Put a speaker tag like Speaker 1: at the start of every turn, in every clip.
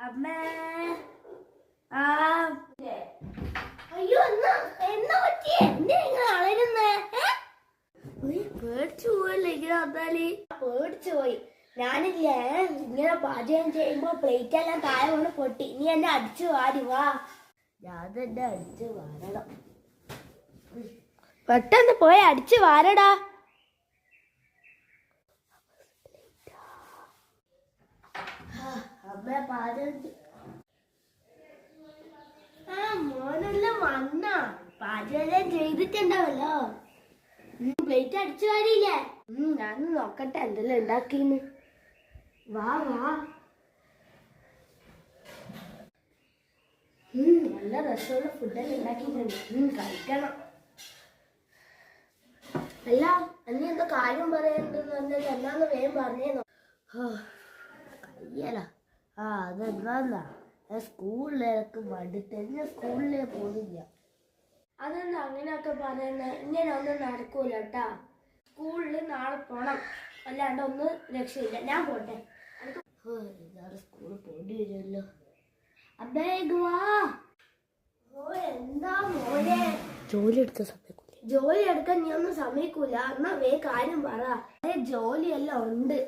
Speaker 1: അമ്മേ ആ അയ്യോ എന്നാ പറ്റിയേ എന്നെ നിങ്ങൾ അളരുന്നേ പേടിച്ചു പോയല്ലേ ഇങ്ങനെ വന്നാല് പേടിച്ചു പോയി ഞാനില്ലേ ഇങ്ങനെ പാചകം ചെയ്യുമ്പോ പ്ലേറ്റ് എല്ലാം താഴെ കൊണ്ട് പൊട്ടി നീ എന്നെ അടിച്ചു വാരി വാ ഞാൻ തന്നെ അടിച്ചു വാരണം പെട്ടെന്ന് പോയി അടിച്ചു വാരടാ അമ്മ പാചകം മോനെല്ലാം വന്ന പാചകം ചെയ്തിട്ടുണ്ടാവല്ലോ പ്ലേറ്റ് അടിച്ചു വാരിയില്ലേ ഞാൻ നോക്കട്ടെ എന്തെല്ലാം ഉണ്ടാക്കിന്ന് വാ വാ നല്ല രസമുള്ള ഫുഡെല്ലാം ഉണ്ടാക്കിയിട്ടുണ്ട് കഴിക്കണം അല്ല അന്ന് എന്താ കാര്യം പറയണ്ടെന്ന് പറഞ്ഞാൽ എന്നാന്ന് വേഗം പറഞ്ഞേന്നോ കയ്യല അതെന്താ സ്കൂളിലേക്ക് മടുത്ത് ഞാൻ സ്കൂളിലേ പോകുന്നില്ല അതെന്താ അങ്ങനെയൊക്കെ പറയുന്നത് ഇങ്ങനെ ഒന്നും നടക്കൂല കേട്ടാ സ്കൂളിൽ നാളെ പോണം അല്ലാണ്ട് ഒന്നും രക്ഷയില്ല ഞാൻ പോട്ടെ ഇതാണ് സ്കൂളിൽ പോണ്ടി വരുമല്ലോ അബേഗുവാ എന്താ മോനെ ജോലി എടുക്കാൻ സമ്മതിക്കൂല ജോലി എടുക്കാൻ നീ ഒന്നും സമ്മതിക്കൂല എന്നാ കാര്യം പറ ജോലിയെല്ലാം ഉണ്ട്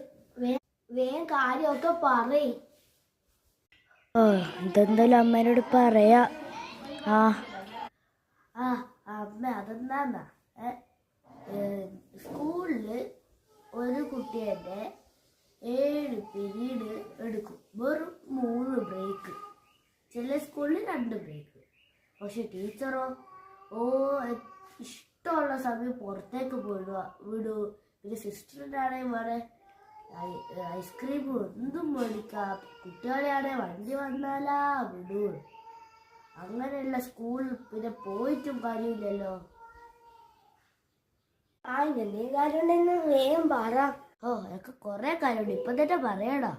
Speaker 1: കാര്യമൊക്കെ പറയ്
Speaker 2: ഇതെന്തായാലും അമ്മേനോട് പറയാ
Speaker 1: അമ്മ അതെന്താ സ്കൂളില് ഒരു കുട്ടിയുടെ 7 പീരീഡ് എടുക്കും വെറും 3 ബ്രേക്ക് ചില സ്കൂളിൽ 2 ബ്രേക്ക് പക്ഷെ ടീച്ചറോ ഇഷ്ടമുള്ള സമയം പുറത്തേക്ക് വിടൂ പിന്നെ സിസ്റ്ററിനാണെങ്കിൽ വേറെ ഐസ്ക്രീം എന്തും മേടിക്കാം കുട്ടികളെയാണെ വണ്ടി വന്നാലാ വിടൂ അങ്ങനെയുള്ള സ്കൂളിൽ പിന്നെ പോയിട്ടും കാര്യമില്ലല്ലോ ഇങ്ങനെ കാര്യം ഉണ്ടെന്ന് വേഗം പറ എനിക്ക് കൊറേ കാര്യമുണ്ട് ഇപ്പൊ തന്നെ പറയടാ